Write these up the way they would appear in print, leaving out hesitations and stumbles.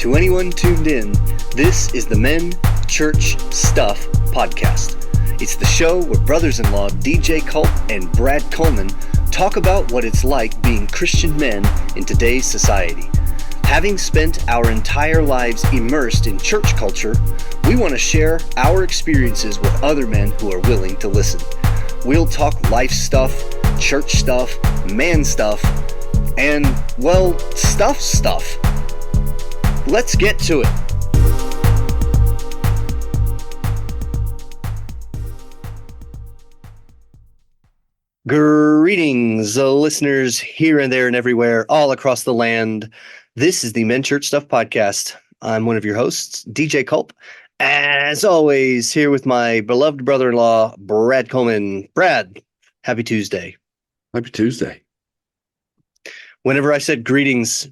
To anyone tuned in, this is the Men, Church, Stuff podcast. It's the show where brothers-in-law DJ Culp and Brad Coleman talk about what it's like being Christian men in today's society. Having spent our entire lives immersed in church culture, we want to share our experiences with other men who are willing to listen. We'll talk life stuff, church stuff, man stuff, and, well, stuff. Let's get to it. Greetings, listeners here and there and everywhere, all across the land. This is the Men Church Stuff podcast. I'm one of your hosts, DJ Culp. As always, here with my beloved brother-in-law, Brad Coleman. Brad, happy Tuesday. Happy Tuesday. Whenever I said greetings,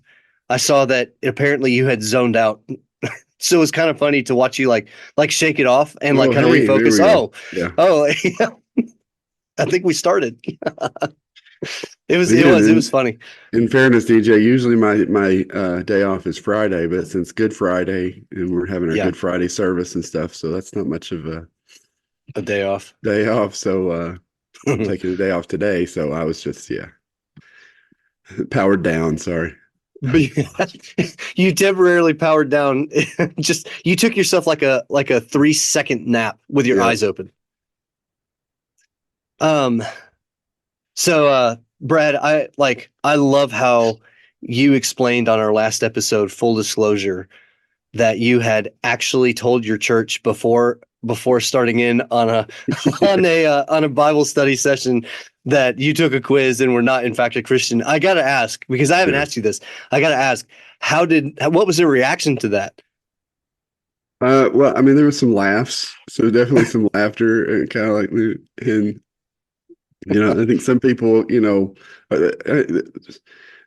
I saw that apparently you had zoned out. So it was kind of funny to watch you like shake it off and kind of refocus. I think we started. It was funny. In fairness, DJ, usually my day off is Friday, but since Good Friday and we're having our Good Friday service and stuff, so that's not much of a day off. So I'm taking a day off today. So I was just powered down. Sorry. You temporarily powered down. You took yourself like a 3-second nap with your eyes open. So Brad, I love how you explained on our last episode, full disclosure, that you had actually told your church before starting in on a Bible study session that you took a quiz and were not in fact a Christian. I got to ask, because I haven't asked you this. I got to ask, what was the reaction to that? Well, I mean, there was some laughs, so definitely some laughter, and kind of I think some people,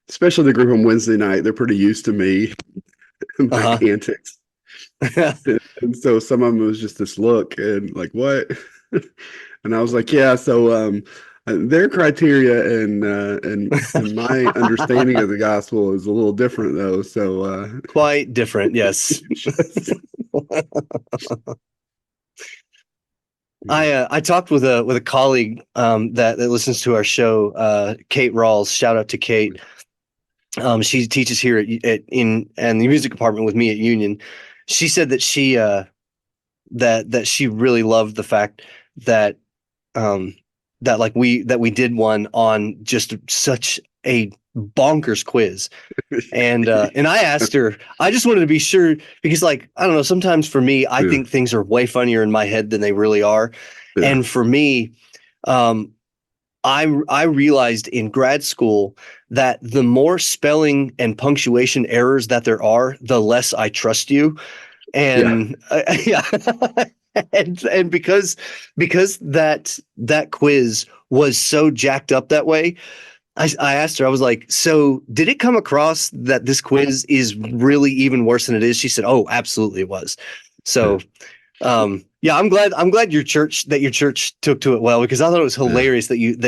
especially the group on Wednesday night, they're pretty used to me and my antics. And so some of them was just this look and like, what? And I was like, yeah, so their criteria and my understanding of the gospel is a little different though. So quite different, yes. I talked with a colleague that listens to our show, Kate Rawls. Shout out to Kate. She teaches here in the music department with me at Union. She said that she that she really loved the fact that we did one on just such a bonkers quiz. And I asked her, I just wanted to be sure, because I don't know, sometimes for me, I think things are way funnier in my head than they really are. Yeah. And for me, I realized in grad school that the more spelling and punctuation errors that there are, the less I trust you. And and because that quiz was so jacked up that way, I asked her, I was like, so did it come across that this quiz is really even worse than it is? She said, oh, absolutely it was. So, I'm glad your church took to it well, because I thought it was hilarious that you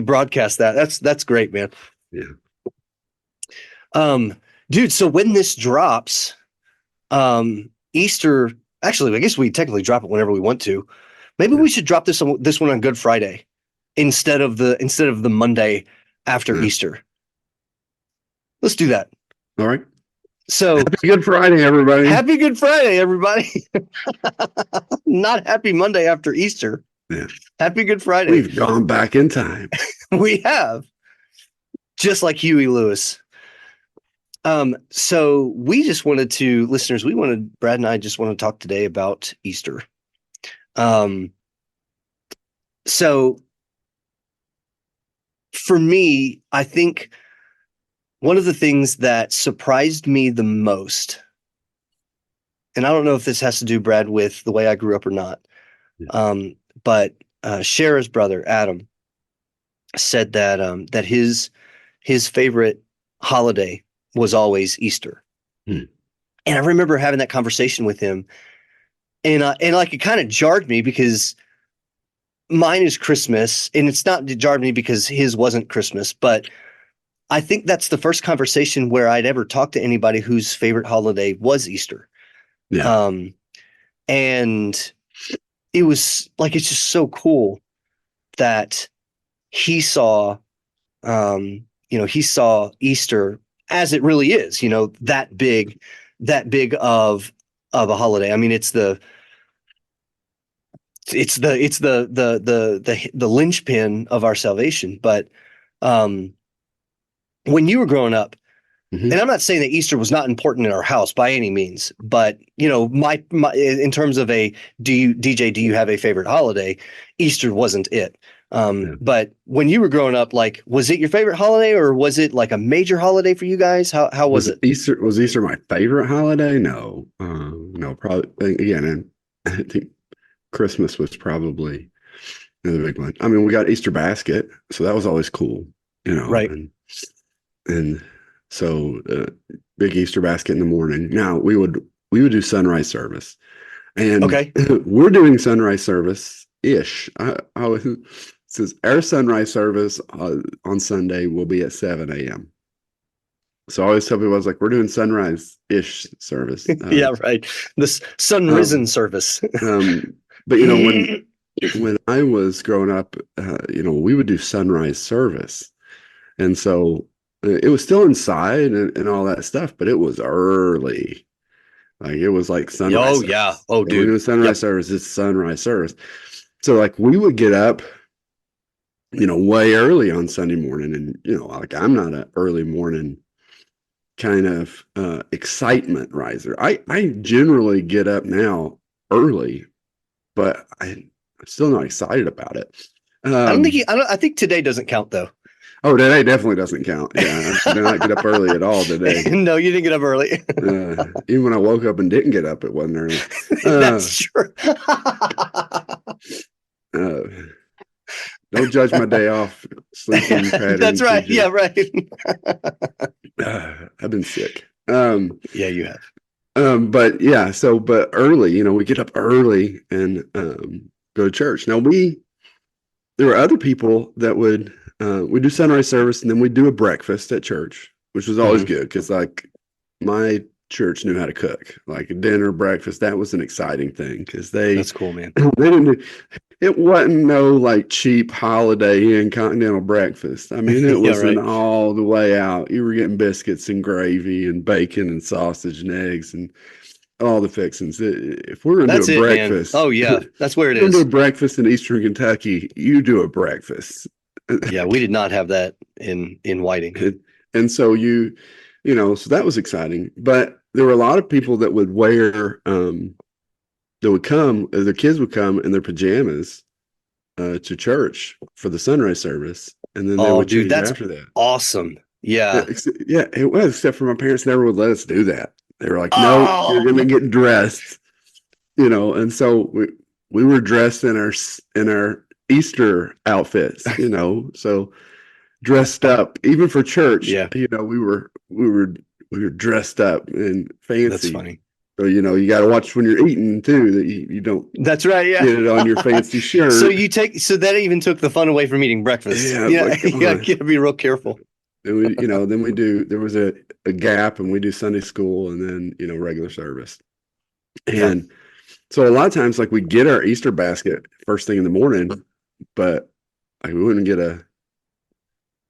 broadcast that. That's great, man. Yeah. Dude, so when this drops, Easter, actually, I guess we technically drop it whenever we want to. Maybe we should drop this one on Good Friday instead of the Monday after Easter. Let's do that. All right. So happy Good Friday, everybody. Happy Good Friday, everybody. Not happy Monday after Easter. Yeah. Happy Good Friday. We've gone back in time. We have. Just like Huey Lewis. So Brad and I just want to talk today about Easter. So for me, I think one of the things that surprised me the most, and I don't know if this has to do, Brad, with the way I grew up or not, but Shara's brother, Adam, said that his favorite holiday was always Easter. And I remember having that conversation with him, and it kind of jarred me, because mine is Christmas, and it jarred me because his wasn't Christmas, but I think that's the first conversation where I'd ever talked to anybody whose favorite holiday was Easter. Yeah. And it was like, it's just so cool that he saw, he saw Easter as it really is, that big of a holiday. I mean, it's the linchpin of our salvation. But when you were growing up, and I'm not saying that Easter was not important in our house by any means, but my in terms of do you have a favorite holiday? Easter wasn't it. But when you were growing up, like, was it your favorite holiday, or was it like a major holiday for you guys? How was it? Was Easter my favorite holiday? No, no, probably again, and I think Christmas was probably the big one. I mean, we got Easter basket, so that was always cool, Right. And so big Easter basket in the morning. Now we would do sunrise service, and okay, we're doing sunrise service ish. Says our sunrise service on Sunday will be at 7 a.m. So I always tell people, I was like, we're doing sunrise-ish service. Yeah, right. This sunrisen service. But when I was growing up, we would do sunrise service, and so it was still inside and all that stuff, but it was early. Like it was like sunrise. Oh service. Yeah. Oh, dude. We're doing sunrise service. It's sunrise service. So like we would get up, way early on Sunday morning, and like I'm not an early morning kind of excitement riser. I generally get up now early, but I'm still not excited about it. I think today doesn't count though. Oh, today definitely doesn't count. Yeah, I did not get up early at all today. No, you didn't get up early. Even when I woke up and didn't get up, it wasn't early. That's true. Don't judge my day off sleeping patterns. That's right. Yeah, right. I've been sick. Yeah, you have. But yeah, but early, we get up early and go to church. Now there were other people that would we do sunrise service, and then we do a breakfast at church, which was always good because like my church knew how to cook, like a dinner, breakfast. That was an exciting thing because that's cool, man. They didn't. It wasn't no like cheap Holiday Inn continental breakfast. I mean, it was an all the way out. You were getting biscuits and gravy and bacon and sausage and eggs and all the fixings. If we're going to do a breakfast, man. Oh yeah, that's where it is. Do a breakfast in Eastern Kentucky. You do a breakfast. Yeah, we did not have that in Whiting, and so so that was exciting. But there were a lot of people that would wear. That would come, their kids would come in their pajamas to church for the sunrise service, and then they would change after that. Awesome. Yeah. Yeah, it was, except for my parents never would let us do that. They were like, no, you're going to get dressed, and so we were dressed in our Easter outfits, so dressed up even for church. Yeah. We were dressed up and fancy. That's funny. So, you got to watch when you're eating too, that you don't. That's right. Yeah. Get it on your fancy shirt. So that even took the fun away from eating breakfast. Yeah. You got to be real careful. And there was a gap, and we do Sunday school and then, regular service. And so a lot of times, like we get our Easter basket first thing in the morning, but like we wouldn't get to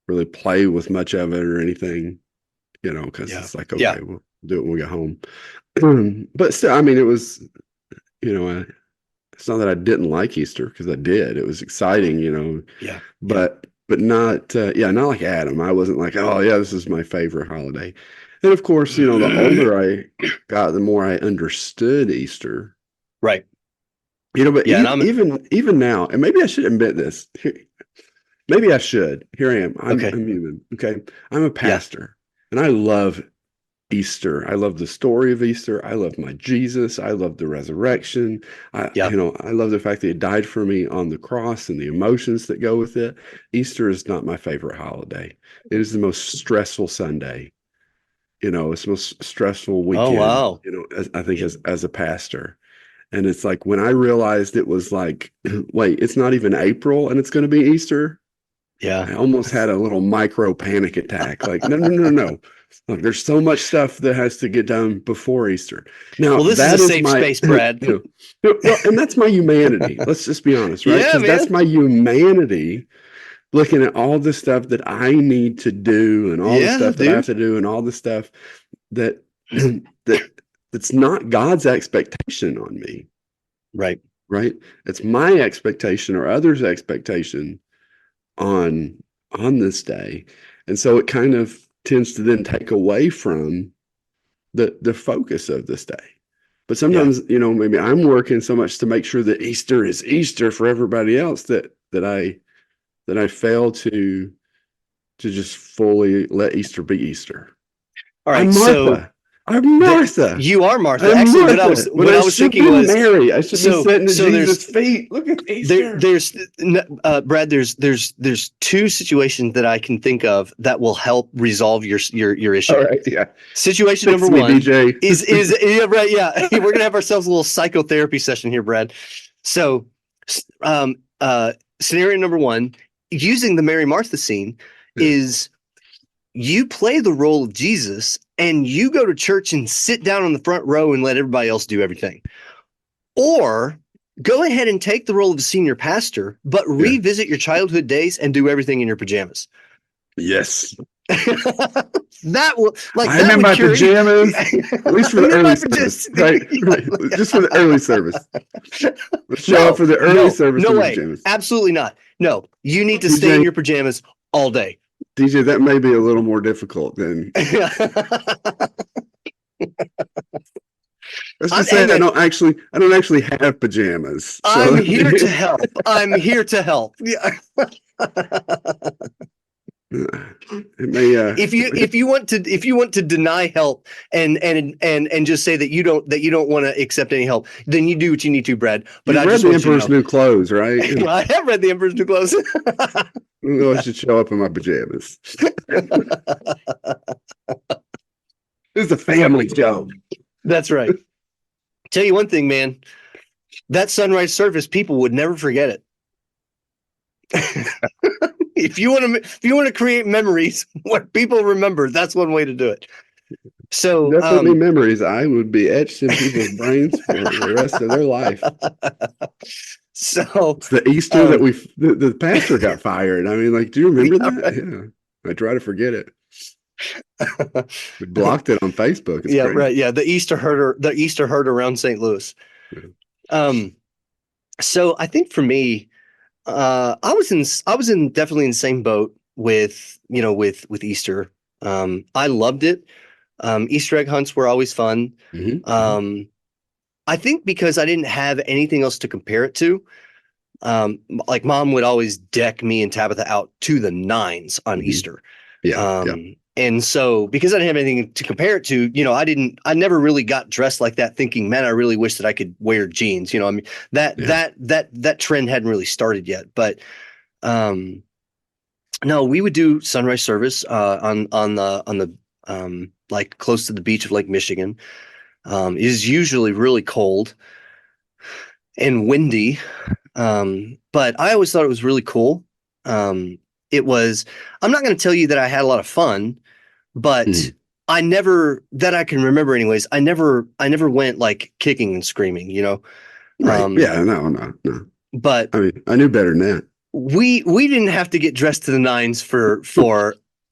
really play with much of it or anything, because it's like, okay, we'll do it when we get home. But still, I mean, it was, it's not that I didn't like Easter, because I did. It was exciting, Yeah. But not, not like Adam. I wasn't like, oh yeah, this is my favorite holiday. And of course, the older I got, the more I understood Easter. Right. But even now, and maybe I should admit this. Maybe I should. Here I am. I'm human. Okay. I'm a pastor, and I love Easter. I love the story of Easter. I love my Jesus. I love the resurrection. I love the fact that he died for me on the cross and the emotions that go with it. Easter is not my favorite holiday. It is the most stressful Sunday. It's the most stressful weekend. Oh, wow. I think as a pastor. And it's like when I realized it was like, wait, it's not even April and it's going to be Easter. Yeah. I almost had a little micro panic attack. Like, no. Look, there's so much stuff that has to get done before Easter. Now, Well, this is that a is safe my, space, Brad. well, and that's my humanity. Let's just be honest, right? Yeah, Because man. that's my humanity, looking at all the stuff that I need to do and all the Yeah, stuff that I have dude. to do and all the stuff that that's not God's expectation on me, Right. right? It's my expectation or others' expectation on this day. And so it kind of tends to then take away from the focus of this day. But Yeah. sometimes, maybe I'm working so much to make sure that Easter is Easter for everybody else that I fail to just fully let Easter be Easter. All right. I'm So Martha. I'm Martha. you are Martha. I'm Actually, Martha. what I was should thinking be was Mary. I should be sitting at so Jesus' feet. Look at Easter. Brad, there's two situations that I can think of that will help resolve your issue. All right, yeah. Situation Fix number me, one DJ. is yeah, right, yeah. We're gonna have ourselves a little psychotherapy session here, Brad. So, scenario number one, using the Mary Martha scene, is you play the role of Jesus and you go to church and sit down on the front row and let everybody else do everything. Or go ahead and take the role of the senior pastor, but revisit your childhood days and do everything in your pajamas. Yes. That will, like, I'm in my pajamas, at least for the early service, right? Just for the early service. Let's show up for the early service. No way. Pajamas. Absolutely not. No, you need to stay in your pajamas all day. DJ, that may be a little more difficult than. Let's just say I don't actually have pajamas. I'm here to help. I'm here to help. Yeah. It may, if you want to deny help and just say that you don't want to accept any help, then you do what you need to, Brad. But I read The Emperor's New Clothes, right? I have read The Emperor's New Clothes. I should show up in my pajamas. It's a family show. That's right. Tell you one thing, man. That sunrise service, people would never forget it. If you want to create memories what people remember, that's one way to do it. So definitely memories I would be etched in people's brains for the rest of their life. So it's the Easter that the pastor got fired. I mean, like, do you remember that? Right. Yeah, I try to forget it. We blocked it on Facebook. It's crazy. Right. Yeah, the Easter herd around St. Louis. Yeah. So I think for me, I was definitely in the same boat with Easter. I loved it. Easter egg hunts were always fun. Mm-hmm. I think because I didn't have anything else to compare it to. Like Mom would always deck me and Tabitha out to the nines on Easter. Yeah. And so because I didn't have anything to compare it to, I never really got dressed like that thinking, man, I really wish that I could wear jeans. I mean, that trend hadn't really started yet, but, no, we would do sunrise service, on the like close to the beach of Lake Michigan. It is usually really cold and windy. But I always thought it was really cool. I'm not going to tell you that I had a lot of fun, but I never, that I can remember anyways, I never went like kicking and screaming, Right. No. But I mean, I knew better than that. We didn't have to get dressed to the nines for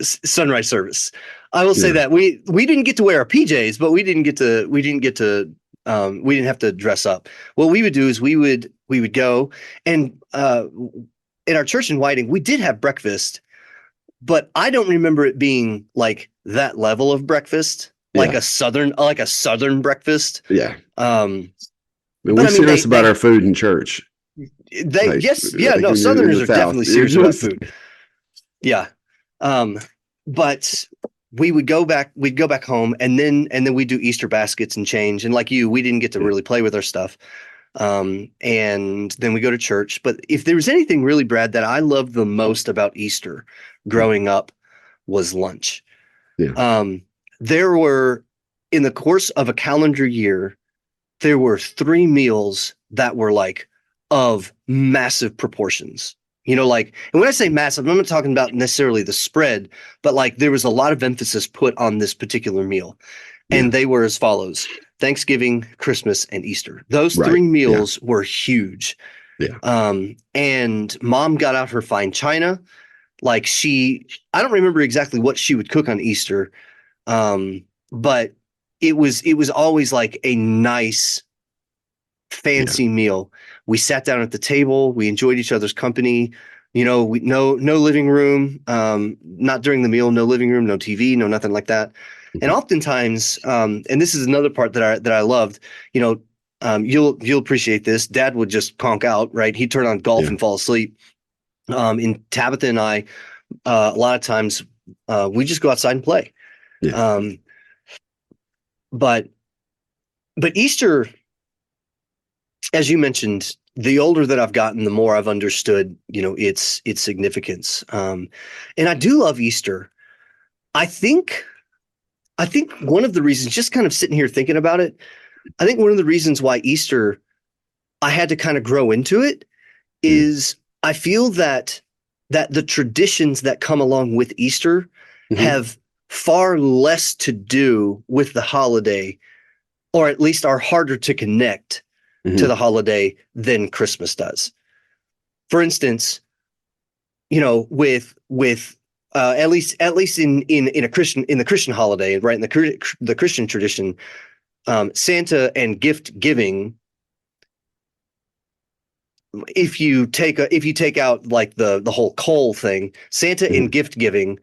sunrise service. I will say that we didn't get to wear our PJs, but we didn't have to dress up. What we would do is we would go and, in our church in Whiting, we did have breakfast, but I don't remember it being like that level of breakfast, like a southern breakfast. Yeah. We're serious about our food in church. Southerners are definitely serious about food. Yeah. But we'd go back home and then we'd do Easter baskets and change. And like you, we didn't get to really play with our stuff. And then we go to church. But if there was anything really, Brad, that I loved the most about Easter growing up was lunch. Yeah. There were, in the course of a calendar year, there were 3 meals that were like of massive proportions. You know, like, and when I say massive, I'm not talking about necessarily the spread, but like there was a lot of emphasis put on this particular meal. And they were as follows: Thanksgiving, Christmas, and Easter. Those Right. three meals were huge. Yeah. And mom got out her fine china. Like I don't remember exactly what she would cook on Easter. But it was always like a nice, fancy meal. We sat down at the table. We enjoyed each other's company. You know, no living room. Not during the meal. No living room. No TV. No nothing like that. And oftentimes, and this is another part that I loved. You know, you'll appreciate this. Dad would just conk out. Right? He'd turn on golf and fall asleep. And Tabitha and I, a lot of times, we just go outside and play. Yeah. But Easter, as you mentioned, the older that I've gotten, the more I've understood, you know, its significance. And I do love Easter. I think one of the reasons, just kind of sitting here thinking about it, I think one of the reasons why Easter, I had to kind of grow into it, is I feel that the traditions that come along with Easter have far less to do with the holiday, or at least are harder to connect to the holiday than Christmas does. For instance, you know, with at least in a Christian, in the Christian holiday, right, in the Christian tradition, Santa and gift giving, if you take out like the whole coal thing, Santa and gift giving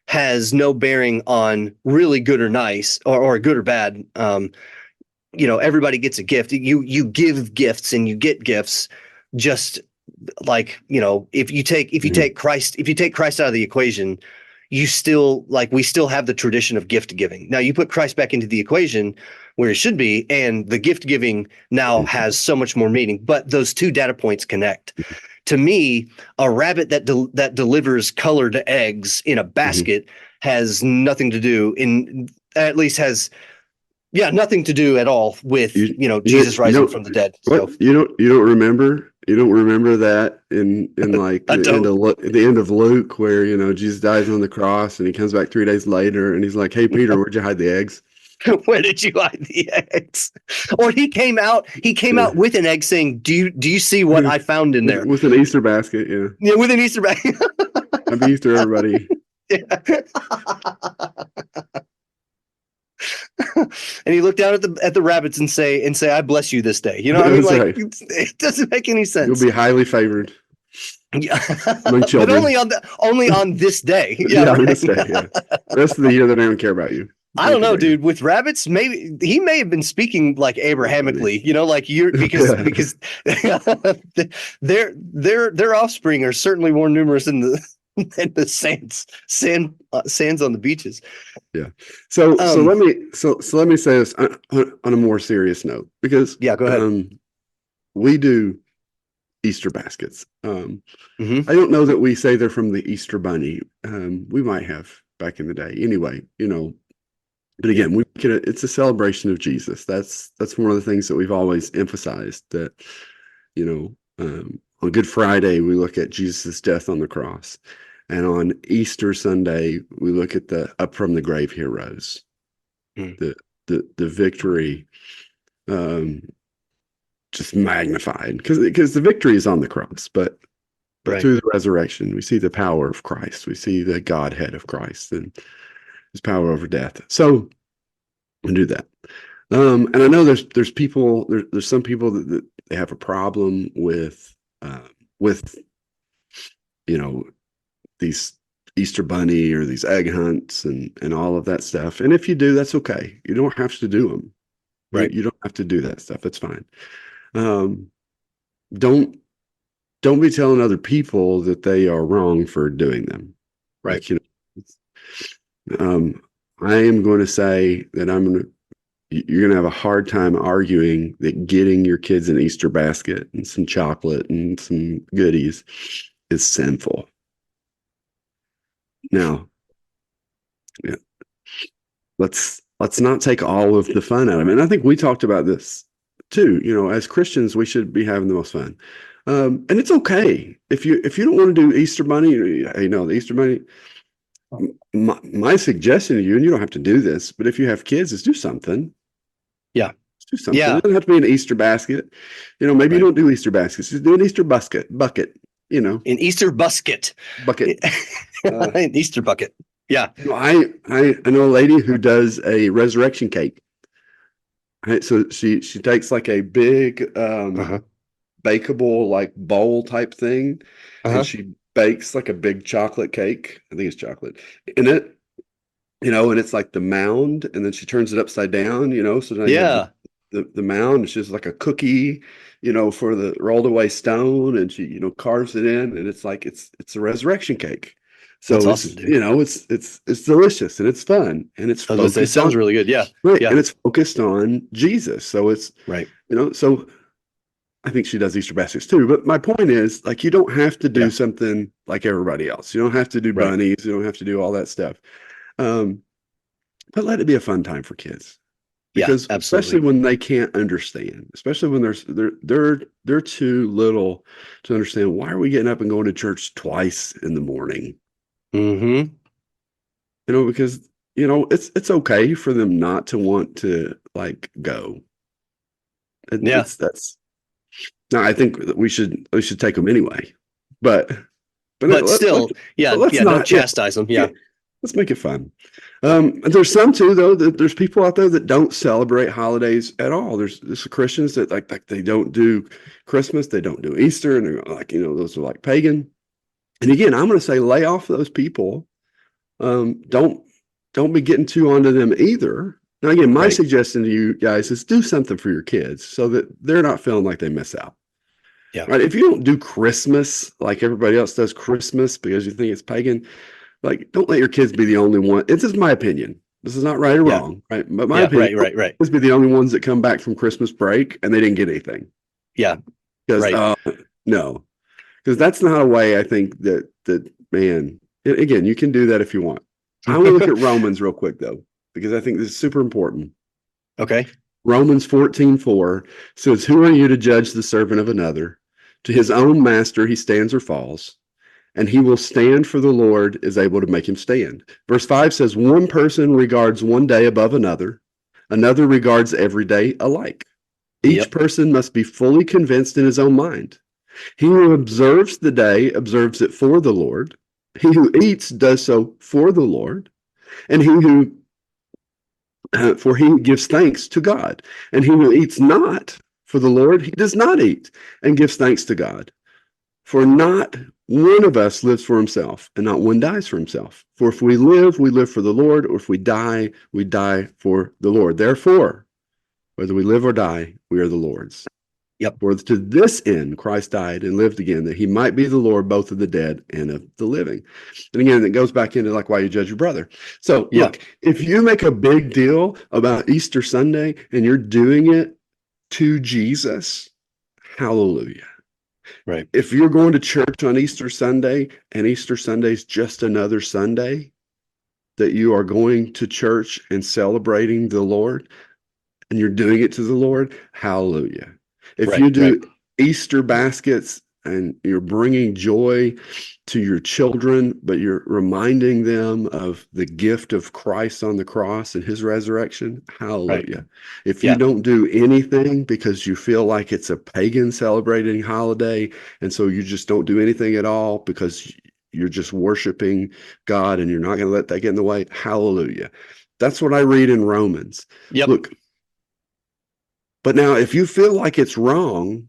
has no bearing on really good or nice, or good or bad. You know, everybody gets a gift. You give gifts and you get gifts. Just like, you know, if you take Christ out of the equation, we still have the tradition of gift giving. Now you put Christ back into the equation where it should be, and the gift giving now has so much more meaning. But those two data points connect. To me, a rabbit that delivers colored eggs in a basket has nothing to do, nothing to do at all with Jesus rising from the dead. What? So You don't remember that in like the end of Luke, where, you know, Jesus dies on the cross and he comes back 3 days later and he's like, "Hey Peter, where'd you hide the eggs?" Where did you hide the eggs? Or he came out with an egg saying, do you see what I found in there? With an Easter basket, yeah. Yeah, with an Easter basket. Happy Easter, everybody. Yeah. And he looked down at the rabbits and say, "I bless you this day." You know what I mean? Like, it doesn't make any sense. You'll be highly favored. Yeah. Among children. But only on this day. Yeah, right. On this day, yeah. The rest of the year they don't even care about you. I don't know, dude. With rabbits, maybe he may have been speaking like Abrahamically, you know, like because their offspring are certainly more numerous than the sands on the beaches. Yeah. So let me say this on a more serious note, because go ahead. We do Easter baskets. I don't know that we say they're from the Easter Bunny. We might have back in the day. Anyway, you know. But again, it's a celebration of Jesus. That's one of the things that we've always emphasized, that, you know, on Good Friday, we look at Jesus' death on the cross. And on Easter Sunday, we look at the up from the grave he rose. The victory, just magnified, because the victory is on the cross, but through the resurrection, we see the power of Christ. We see the Godhead of Christ and his power over death. So we do that. And I know there's people, there's some people that they have a problem with, you know, these Easter Bunny or these egg hunts and all of that stuff. And if you do, that's okay. You don't have to do them. Right. You don't have to do that stuff. It's fine. Don't be telling other people that they are wrong for doing them. Right. Like, you know, I am going to say that you're going to have a hard time arguing that getting your kids an Easter basket and some chocolate and some goodies is sinful. Now, yeah, let's not take all of the fun out of it. And I think we talked about this too. You know, as Christians, we should be having the most fun. And it's okay if you don't want to do Easter Bunny. The Easter Bunny. My suggestion to you, and you don't have to do this, but if you have kids, is do something. Yeah. Do something. Yeah. It doesn't have to be an Easter basket. Maybe you don't do Easter baskets. Just do an Easter bucket. An Easter bucket. An Easter bucket. Yeah. I know a lady who does a resurrection cake. Right, so she takes like a big bakeable like bowl type thing, and she bakes like a big chocolate cake. I think it's chocolate in it, and it's like the mound, and then she turns it upside down, so now you have the mound. It's just like a cookie, for the rolled away stone, and she carves it in, and it's like it's a resurrection cake. So that's it's, awesome, dude. It's delicious and it's fun and it's focused it sounds really good. Yeah. Right. Yeah. And it's focused on Jesus. So it's right. So I think she does Easter baskets too. But my point is, like, you don't have to do something like everybody else. You don't have to do bunnies. You don't have to do all that stuff. But let it be a fun time for kids. Because especially when they can't understand, especially when they're too little to understand, why are we getting up and going to church twice in the morning? Mm-hmm. Because it's okay for them not to want to like go. Now I think that we should take them anyway, but still, don't chastise them. Yeah. Let's make it fun. There's some too, though, that there's people out there that don't celebrate holidays at all. There's Christians that like they don't do Christmas, they don't do Easter, and they're like, those are like pagan. And again, I'm going to say, lay off those people. Don't be getting too onto them either. Now, again, my suggestion to you guys is do something for your kids so that they're not feeling like they miss out. Yeah. Right. If you don't do Christmas like everybody else does Christmas because you think it's pagan, like, don't let your kids be the only one. It's just my opinion. This is not right or wrong, right? But my opinion, right. Let's be the only ones that come back from Christmas break and they didn't get anything. Yeah. Because no, because that's not a way I think that man. Again, you can do that if you want. I want to look at Romans real quick though, because I think this is super important. Okay. Romans 14:4 says, "Who are you to judge the servant of another? To his own master he stands or falls, and he will stand, for the Lord is able to make him stand." Verse 5 says, "One person regards one day above another, another regards every day alike. Each person must be fully convinced in his own mind. He who observes the day observes it for the Lord. He who eats does so for the Lord, and for he gives thanks to God. And he who eats not for the Lord, he does not eat, and gives thanks to God. For not one of us lives for himself, and not one dies for himself. For if we live for the Lord, or if we die for the Lord. Therefore, whether we live or die, we are the Lord's. Yep. For to this end Christ died and lived again, that he might be the Lord both of the dead and of the living." And again, it goes back into like why you judge your brother. So look, if you make a big deal about Easter Sunday and you're doing it to Jesus, hallelujah. Right. If you're going to church on Easter Sunday and Easter Sunday is just another Sunday that you are going to church and celebrating the Lord and you're doing it to the Lord, hallelujah. If you do Easter baskets and you're bringing joy to your children, but you're reminding them of the gift of Christ on the cross and his resurrection, hallelujah. If you don't do anything because you feel like it's a pagan celebrating holiday, and so you just don't do anything at all because you're just worshiping God and you're not going to let that get in the way, hallelujah. That's what I read in Romans. Yep. Look, but now if you feel like it's wrong,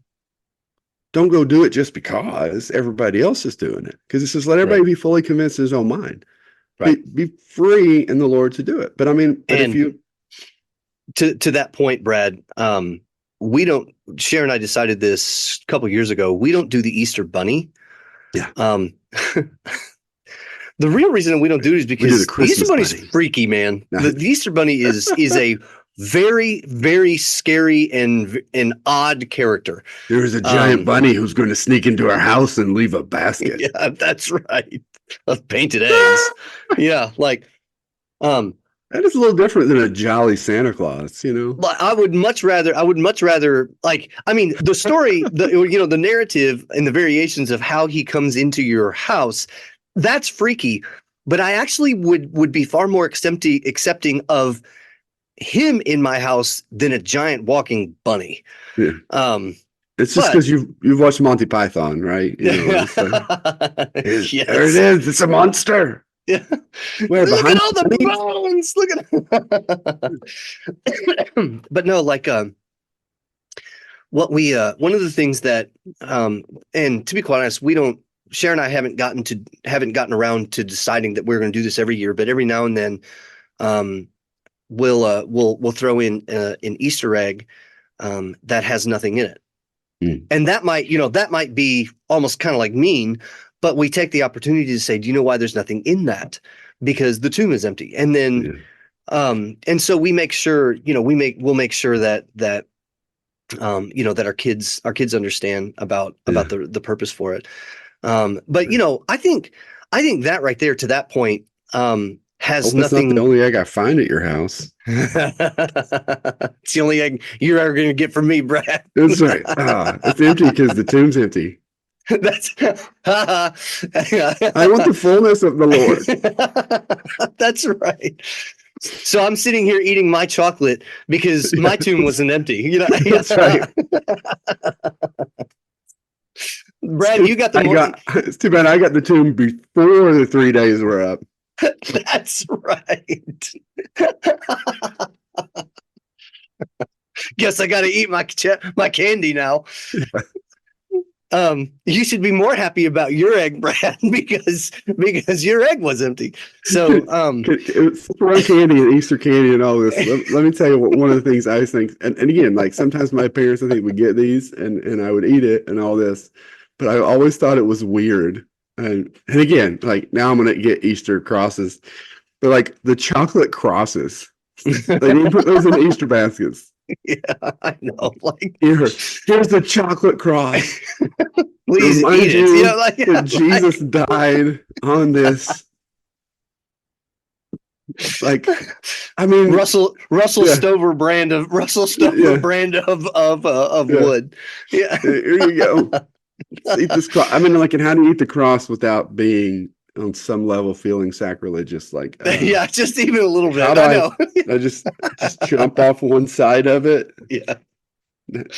don't go do it just because everybody else is doing it. Because it says, let everybody be fully convinced in his own mind. Right. Be free in the Lord to do it. But I mean, if you to that point, Brad, we don't. Sharon and I decided this a couple of years ago. We don't do the Easter Bunny. Yeah. The real reason we don't do it is because the Easter Bunny's freaky, man. The Easter Bunny is a very, very scary and odd character. There's a giant bunny who's going to sneak into our house and leave a basket. Yeah, that's right. Of painted eggs. Yeah, like, That is a little different than a jolly Santa Claus, you know? But I would much rather, like, I mean, the story, the narrative and the variations of how he comes into your house, that's freaky. But I actually would be far more accepting of him in my house than a giant walking bunny. Yeah. It's just because you've watched Monty Python, right? You know, yes. There it is. It's a monster. Yeah. Where, Look behind at all the bones. Look at but no, like what we one of the things that and to be quite honest, Cher and I haven't gotten around to deciding that we're going to do this every year, but every now and then we'll throw in an Easter egg that has nothing in it. And that might be almost kind of like mean, but we take the opportunity to say, do you know why there's nothing in that? Because the tomb is empty. And then, and so we make sure, we'll make sure that that our kids understand about the purpose for it. But I think that right there to that point, has nothing. That's not the only egg I find at your house. It's the only egg you're ever going to get from me, Brad. That's right. It's empty because the tomb's empty. That's I want the fullness of the Lord. That's right. So I'm sitting here eating my chocolate because my tomb wasn't empty. That's right. Brad, you got the. It's too bad I got the tomb before the 3 days were up. That's right. Guess I got to eat my candy now. You should be more happy about your egg, Brad, because your egg was empty. So, it's for candy and Easter candy and all this. Let me tell you one of the things I think, and again, like sometimes my parents, I think, would get these and I would eat it and all this, but I always thought it was weird. And again, like now I'm gonna get Easter crosses. They're like the chocolate crosses. They didn't put those in Easter baskets. Yeah, I know. Like here's the chocolate cross. Please eat it. That Jesus died on this. Like, I mean, Russell Stover brand of brand of wood. Yeah, here you go. Eat this cross. I mean, like, and how do you eat the cross without being on some level feeling sacrilegious? Like, yeah, just even a little bit. I know. I just jump off one side of it. Yeah.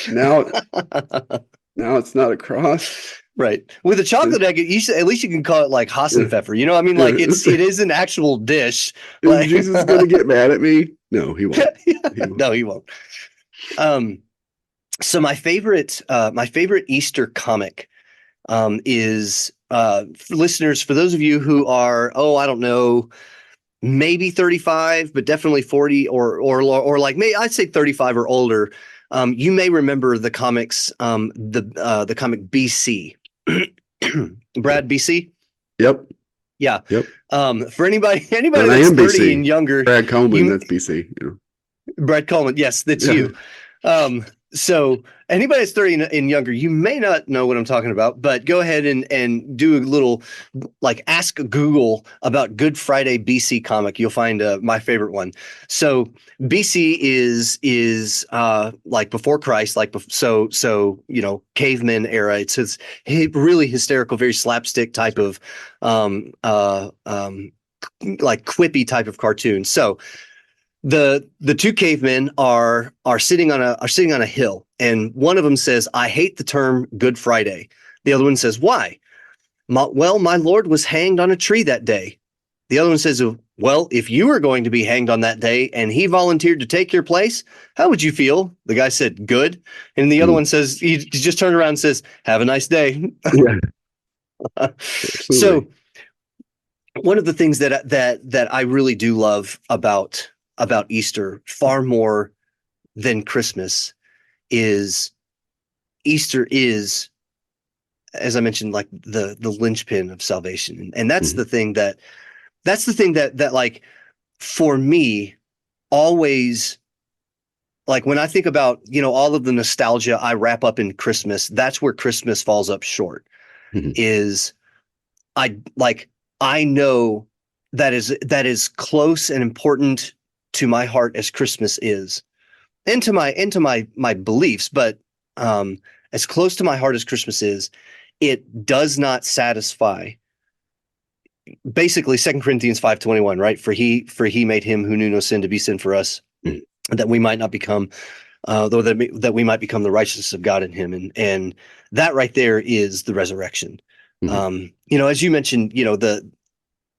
Now it's not a cross. Right. With a chocolate egg, at least you can call it like Hassenpfeffer. You know, I mean, like it is an actual dish. Is Jesus going to get mad at me? No, he won't. No, he won't. So my favorite Easter comic is listeners, for those of you who are, I don't know, maybe 35, but definitely 40 or like maybe I'd say 35 or older. You may remember the comics, the comic BC. Brad, BC. Yep. Yeah. Yep. For anybody that's 30 BC. and younger, Brad Coleman, that's BC. You know. Brad Coleman, yes, that's you. So anybody that's 30 and younger, you may not know what I'm talking about, but go ahead and do a little, like, ask Google about Good Friday BC comic. You'll find my favorite one. So BC is like before Christ, like so caveman era. It's really hysterical, very slapstick type of like quippy type of cartoon. So the two cavemen are sitting on a hill, and one of them says, "I hate the term Good Friday." The other one says, "Why?" "Well, my Lord was hanged on a tree that day." The other one says, "Well, if you were going to be hanged on that day and he volunteered to take your place, how would you feel?" The guy said, "Good." And the other one says, he just turned around and says, "Have a nice day." Yeah. So one of the things that I really do love about Easter, far more than Christmas, is Easter is, as I mentioned, like the linchpin of salvation. And that's the thing that like, for me, always, like, when I think about, all of the nostalgia I wrap up in Christmas, that's where Christmas falls up short. Is I know that is close and important to my heart as Christmas is, and to my beliefs, but as close to my heart as Christmas is, it does not satisfy. Basically, 2 Corinthians 5:21, right? For he made him who knew no sin to be sin for us, that we might not become, that we might become the righteousness of God in him, and that right there is the resurrection. As you mentioned, the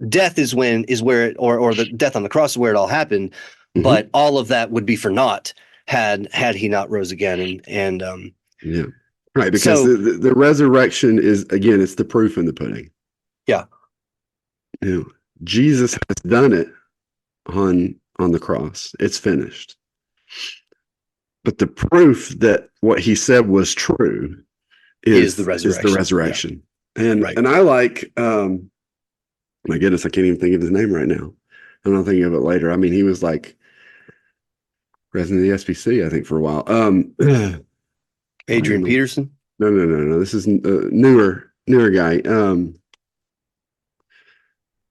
death is where the death on the cross is where it all happened, but all of that would be for naught had he not rose again, and yeah, right, because the resurrection is, again, it's the proof in the pudding. Yeah. Jesus has done it on the cross. It's finished. But the proof that what he said was true is the resurrection. Yeah. And I like, my goodness, I can't even think of his name right now. I'm not thinking of it later. I mean, he was like president of the SBC, I think, for a while. Adrian Peterson? No. This is a newer guy.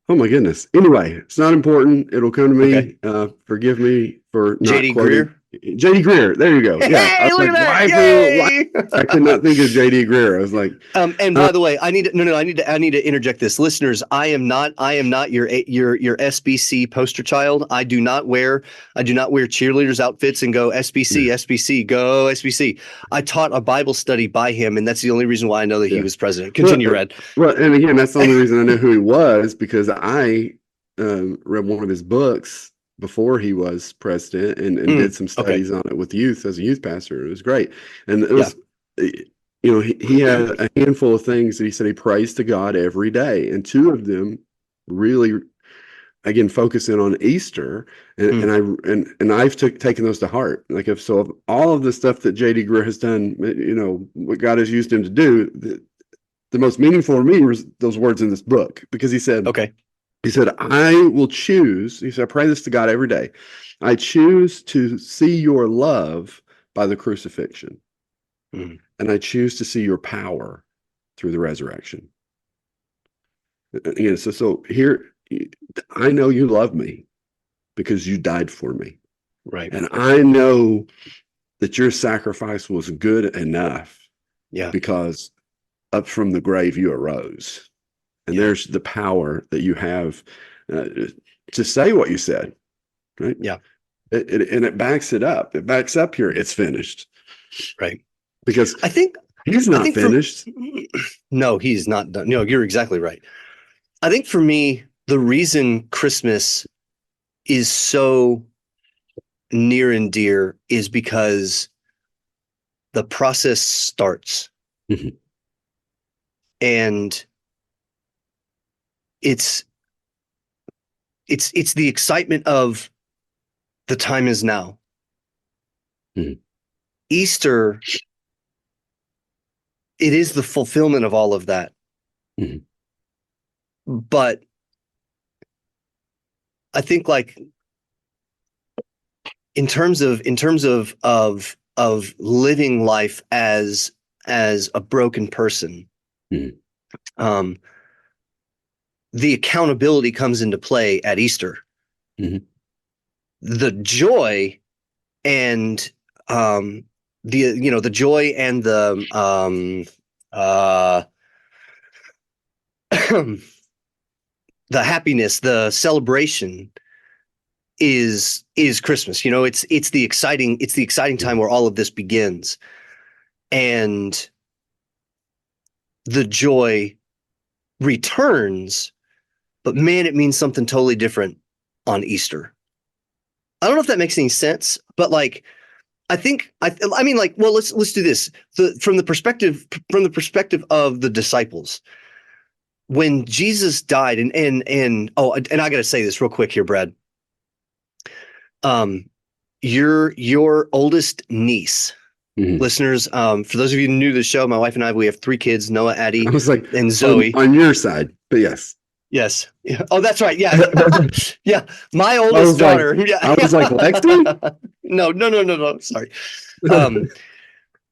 Oh my goodness. Anyway, it's not important. It'll come to me. Okay. Forgive me for not J.D. Greear? J.D. Greear. There you go. Yeah. Hey, look at that. I could not think of J.D. Greear. I was like, and by the way, I need to interject this. Listeners, I am not your SBC poster child. I do not wear cheerleaders outfits and go SBC, go SBC. I taught a Bible study by him, and that's the only reason why I know that he was president. Continue, Red. Well, and again, that's the only reason I know who he was, because I read one of his books before he was president and did some studies on it with youth as a youth pastor. It was great. And it was, he had a handful of things that he said he prays to God every day. And two of them really, again, focusing on Easter. And I've taken those to heart. Like, of all of the stuff that J.D. Greear has done, what God has used him to do, the most meaningful to me was those words in this book, because he said, he said, I will choose. He said, I pray this to God every day. I choose to see your love by the crucifixion. And I choose to see your power through the resurrection. Again, so here, I know you love me because you died for me. Right. And I know that your sacrifice was good enough. Yeah. Because up from the grave you arose. And there's the power that you have to say what you said, right? Yeah. And it backs it up. It backs up here. It's finished. Right. Because I think he's not finished. No, he's not done. No, you're exactly right. I think for me, the reason Christmas is so near and dear is because the process starts. And it's the excitement of the time is now. Easter, it is the fulfillment of all of that. But I think, like, in terms of living life as a broken person, the accountability comes into play at Easter. The joy and the joy and the happiness, the celebration is Christmas. It's the exciting time where all of this begins, and the joy returns. But man, it means something totally different on Easter. I don't know if that makes any sense, but like, I mean, well, let's do this. From the perspective of the disciples, when Jesus died, and I got to say this real quick here, Brad. Your oldest niece, listeners, for those of you new to the show, my wife and I, we have 3 kids, Noah, Addie, and Zoe. On your side, but yes. Yes. Yeah. Oh, that's right. Yeah. Yeah. My oldest daughter. I was like, Lexi? No. Sorry.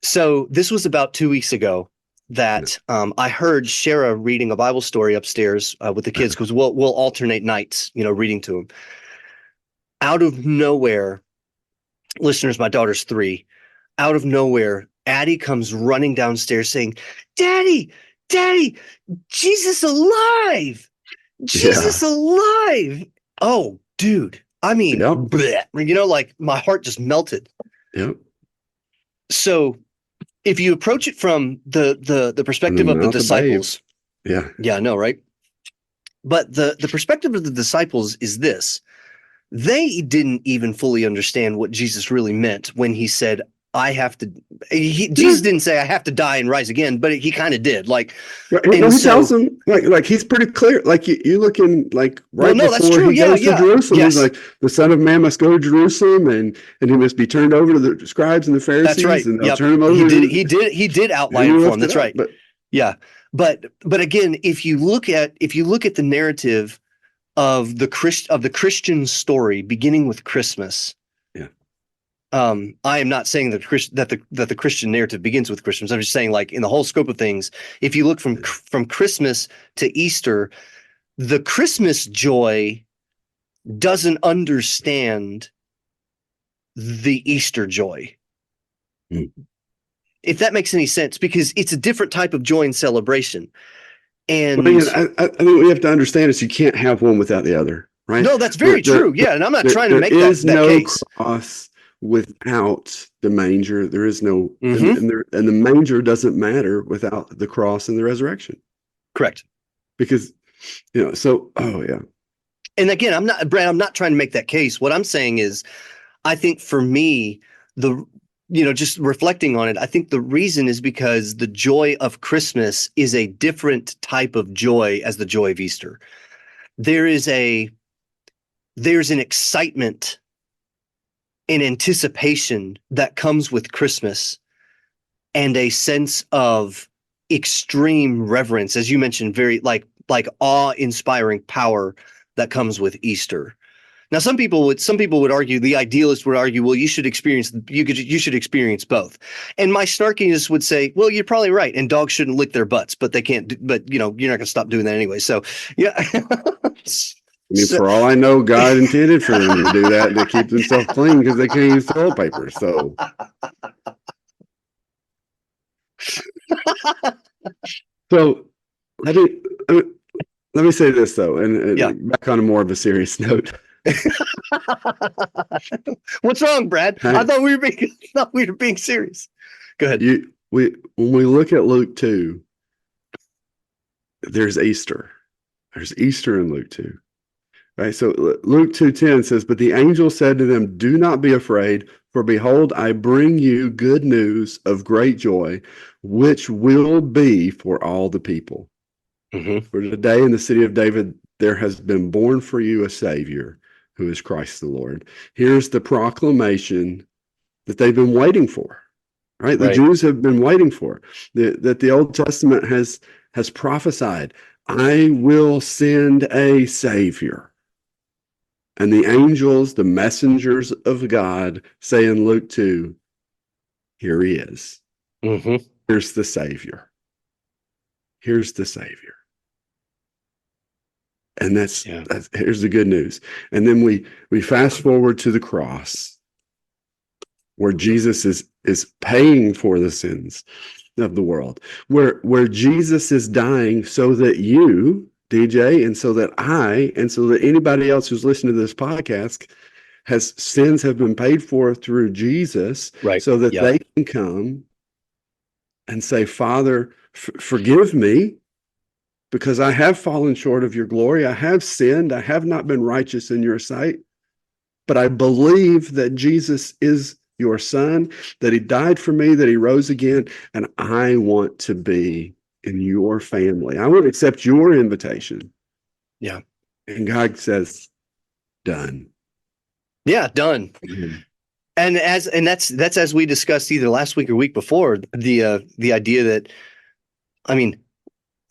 So this was about 2 weeks ago that I heard Shara reading a Bible story upstairs with the kids, because we'll alternate nights, reading to them. out of nowhere, listeners, my daughter's 3, out of nowhere, Addie comes running downstairs saying, Daddy, Jesus alive! Jesus alive! Oh, dude. I mean, bleh, like my heart just melted. Yep. So if you approach it from the perspective of the disciples, yeah, I know, right? But the perspective of the disciples is this: they didn't even fully understand what Jesus really meant when he said, I have to. Jesus didn't say I have to die and rise again, but he kind of did. Like, he tells them like he's pretty clear. Like you look in like right before he goes to Jerusalem, he's like, the Son of Man must go to Jerusalem, and he must be turned over to the scribes and the Pharisees. That's right. And they'll turn him over. He did outline it for him. That's right. But again, if you look at the narrative of the Christian story beginning with Christmas. I am not saying that the Christian narrative begins with Christmas. I'm just saying, like, in the whole scope of things, if you look from Christmas to Easter, the Christmas joy doesn't understand the Easter joy. If that makes any sense, because it's a different type of joy and celebration. And I think what we have to understand is you can't have one without the other, right? No, that's very true. Yeah, and I'm not trying to make that case. There is no cross without the manger. There is no, and the manger doesn't matter without the cross and the resurrection. Correct. Because, And again, I'm not trying to make that case. What I'm saying is, I think for me, just reflecting on it, I think the reason is because the joy of Christmas is a different type of joy as the joy of Easter. There's an excitement, an anticipation that comes with Christmas, and a sense of extreme reverence, as you mentioned, very like awe-inspiring power that comes with Easter. Now, some people would argue, the idealist would argue, well, you should experience both. And my snarkiness would say, well, you're probably right, and dogs shouldn't lick their butts, but they can't. But you're not going to stop doing that anyway. So, yeah. For all I know, God intended for them to do that, to keep themselves clean, because they can't use toilet paper. So, let me say this though, and back on a more of a serious note. What's wrong, Brad? I thought we were being serious. Go ahead. When we look at Luke 2, there's Easter. There's Easter in Luke 2. Right? So Luke 2:10 says, "But the angel said to them, 'Do not be afraid, for behold, I bring you good news of great joy, which will be for all the people. For today in the city of David there has been born for you a Savior, who is Christ the Lord.'" Here's the proclamation that they've been waiting for. Right? The Jews have been waiting for, that the Old Testament has prophesied, "I will send a Savior." And the angels, the messengers of God, say in Luke 2, here he is. Here's the Savior. Here's the Savior. And that's here's the good news. And then we fast forward to the cross, where Jesus is paying for the sins of the world, where Jesus is dying so that you, DJ, and so that I, and so that anybody else who's listening to this podcast, sins have been paid for through Jesus, so that they can come and say, "Father, forgive me, because I have fallen short of your glory. I have sinned. I have not been righteous in your sight. But I believe that Jesus is your Son, that he died for me, that he rose again, and I want to be in your family. I want to accept your invitation." Yeah. And God says, done. Yeah, done. And that's as we discussed either last week or week before, the idea that, I mean,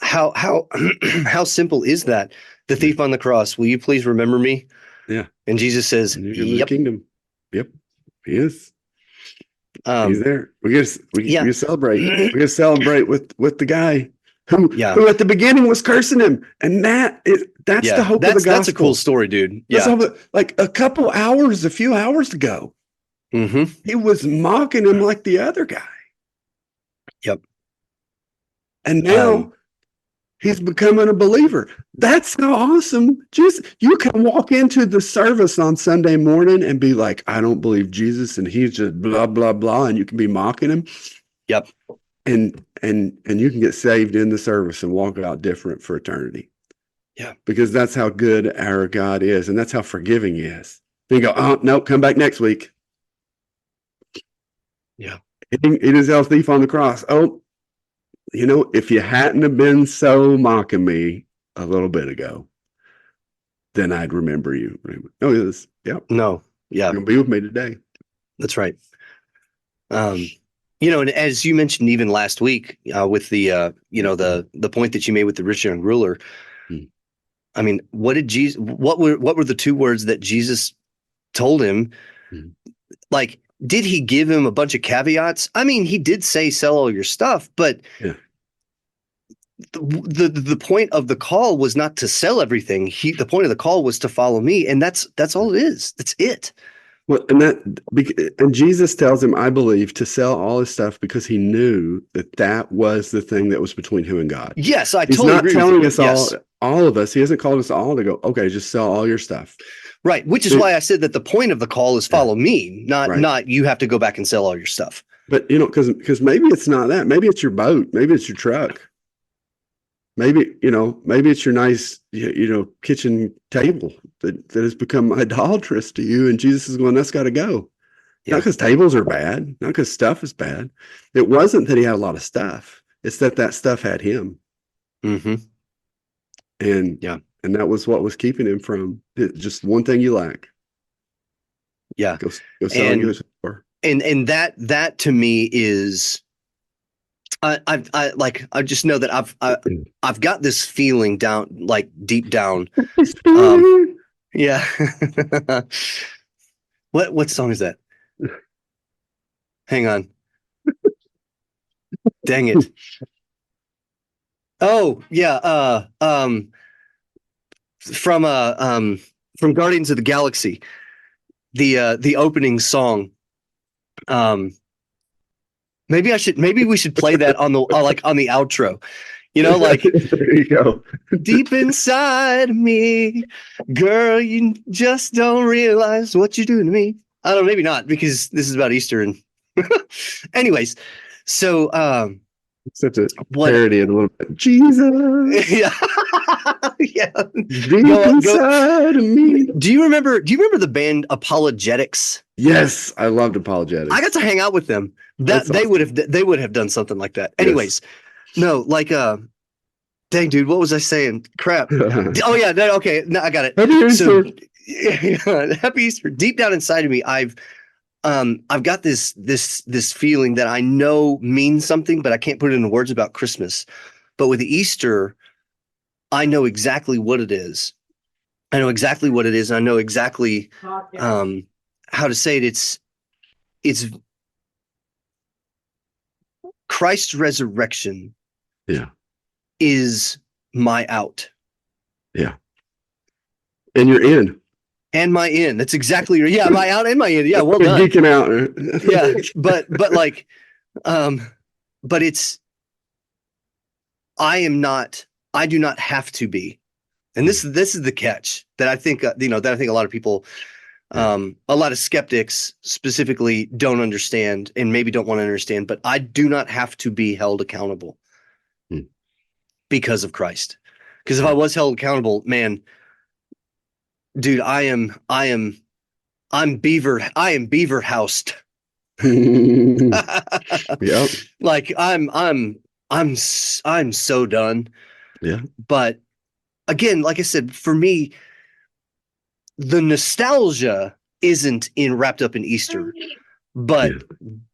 how how simple is that? The thief on the cross, will you please remember me? Yeah. And Jesus says, "Yep, kingdom." Yep, he is. He's there. We get to celebrate. We get to celebrate with the guy who at the beginning was cursing him. And that's the hope of the gospel. That's a cool story, dude. Yeah. Like a few hours ago, he was mocking him like the other guy. Yep. And now he's becoming a believer. That's how awesome. You can walk into the service on Sunday morning and be like, I don't believe Jesus, and he's just blah, blah, blah. And you can be mocking him. Yep. And you can get saved in the service and walk out different for eternity. Yeah. Because that's how good our God is, and that's how forgiving he is. Then you go, oh, no, come back next week. Yeah. He is our thief on the cross. Oh, if you hadn't have been so mocking me a little bit ago, then I'd remember you. Oh, yes. Yep. No. Yeah. You're going to be with me today. That's right. And as you mentioned even last week, with the the point that you made with the rich young ruler, I mean, what were the two words that Jesus told him? Like, did he give him a bunch of caveats? I mean, he did say, sell all your stuff, but the point of the call was not to sell everything. The point of the call was to follow me. And that's all it is. That's it. Well, and Jesus tells him, I believe, to sell all his stuff because he knew that was the thing that was between him and God. Yes, I He's totally agree. He's not telling us yes. all of us. He hasn't called us all to go, okay, just sell all your stuff. Right, which is why I said that the point of the call is follow me, not you have to go back and sell all your stuff. But, because maybe it's not that. Maybe it's your boat. Maybe it's your truck. Maybe it's your nice, kitchen table that has become idolatrous to you. And Jesus is going, that's got to go. Yeah. Not because tables are bad, not because stuff is bad. It wasn't that he had a lot of stuff. It's that stuff had him. Mm-hmm. And that was what was keeping him from just one thing you lack. Yeah. Go sell and go. And that to me is, I just know that I've got this feeling down, like deep down. Yeah. What song is that? Hang on. Dang it. Oh yeah. From Guardians of the Galaxy, the opening song. Maybe we should play that on the on the outro. There you go. Deep inside me, girl, you just don't realize what you're doing to me. I don't know, maybe not, because this is about Easter and anyways. So such a parody and a little bit. Jesus. Yeah. Yeah. Deep inside of me. Do you remember the band Apologetics? Yes, I loved Apologetics. I got to hang out with them. They would have done something like that. Anyways, no, dang dude, what was I saying? Crap. Oh yeah, okay, no, I got it. Happy Easter. So, Happy Easter. Deep down inside of me, I've got this feeling that I know means something, but I can't put it into words about Christmas. But with Easter, I know exactly what it is. I know exactly what it is. And I know exactly how to say it. It's Christ's resurrection. Yeah. Is my out. Yeah. And you're in. And my in. That's exactly right. Yeah, my out and my in. Yeah, well done. Geeking out. Yeah, but it's, I do not have to be. And this is the catch that I think, that I think a lot of people, a lot of skeptics specifically don't understand and maybe don't want to understand, but I do not have to be held accountable because of Christ. Because if I was held accountable, man, dude, I'm beaver housed. Yep. Like I'm so done. Yeah. But again, like I said, for me, the nostalgia isn't wrapped up in Easter, but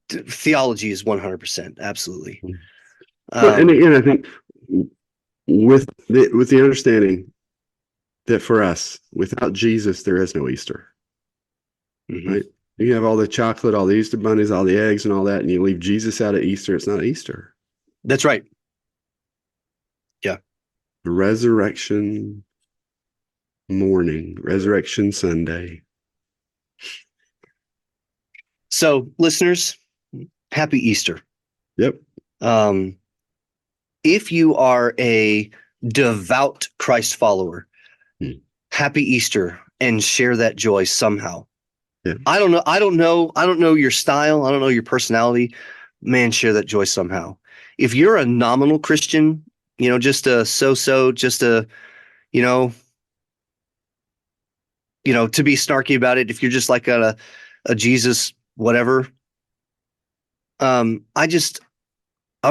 theology is 100%. Absolutely. And I think with the understanding that for us, without Jesus, there is no Easter. Mm-hmm. Right? You have all the chocolate, all the Easter bunnies, all the eggs and all that, and you leave Jesus out of Easter. It's not Easter. That's right. Resurrection morning, Resurrection Sunday. So, listeners, happy Easter. Yep. If you are a devout Christ follower, happy Easter, and share that joy somehow. Yeah. I don't know your style. I don't know your personality. Man, share that joy somehow. If you're a nominal Christian, just a so-so, just a, to be snarky about it. If you're just like a Jesus, whatever. I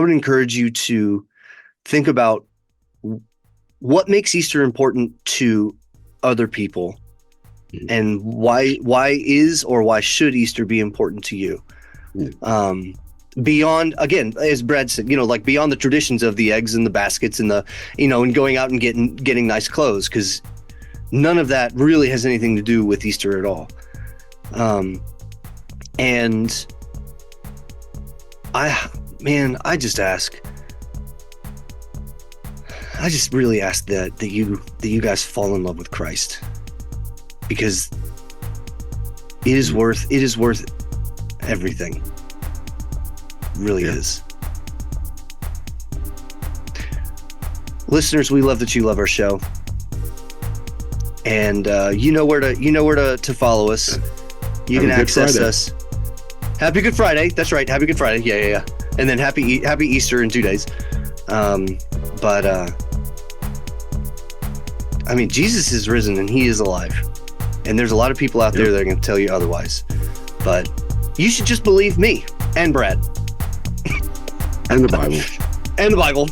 would encourage you to think about what makes Easter important to other people, and why is or why should Easter be important to you? Beyond, again, as Brad said, like beyond the traditions of the eggs and the baskets and the, and going out and getting nice clothes, because none of that really has anything to do with Easter at all. And I just really ask that you guys fall in love with Christ, because it is worth everything. It really is. Listeners, we love that you love our show, and you know where to follow us. You can access us. Happy Good Friday. That's right. Happy Good Friday. Yeah. And then happy Easter in 2 days. Jesus is risen and he is alive. And there's a lot of people out there that are going to tell you otherwise. But you should just believe me and Brad. And the Bible. And the Bible.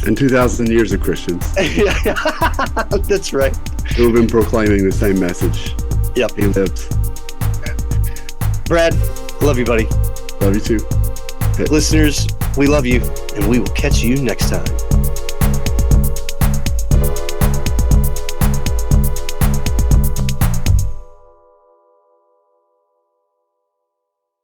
And 2,000 years of Christians. That's right. Who have been proclaiming the same message. Yep. He lives. Brad, love you, buddy. Love you too. Listeners, we love you, and we will catch you next time.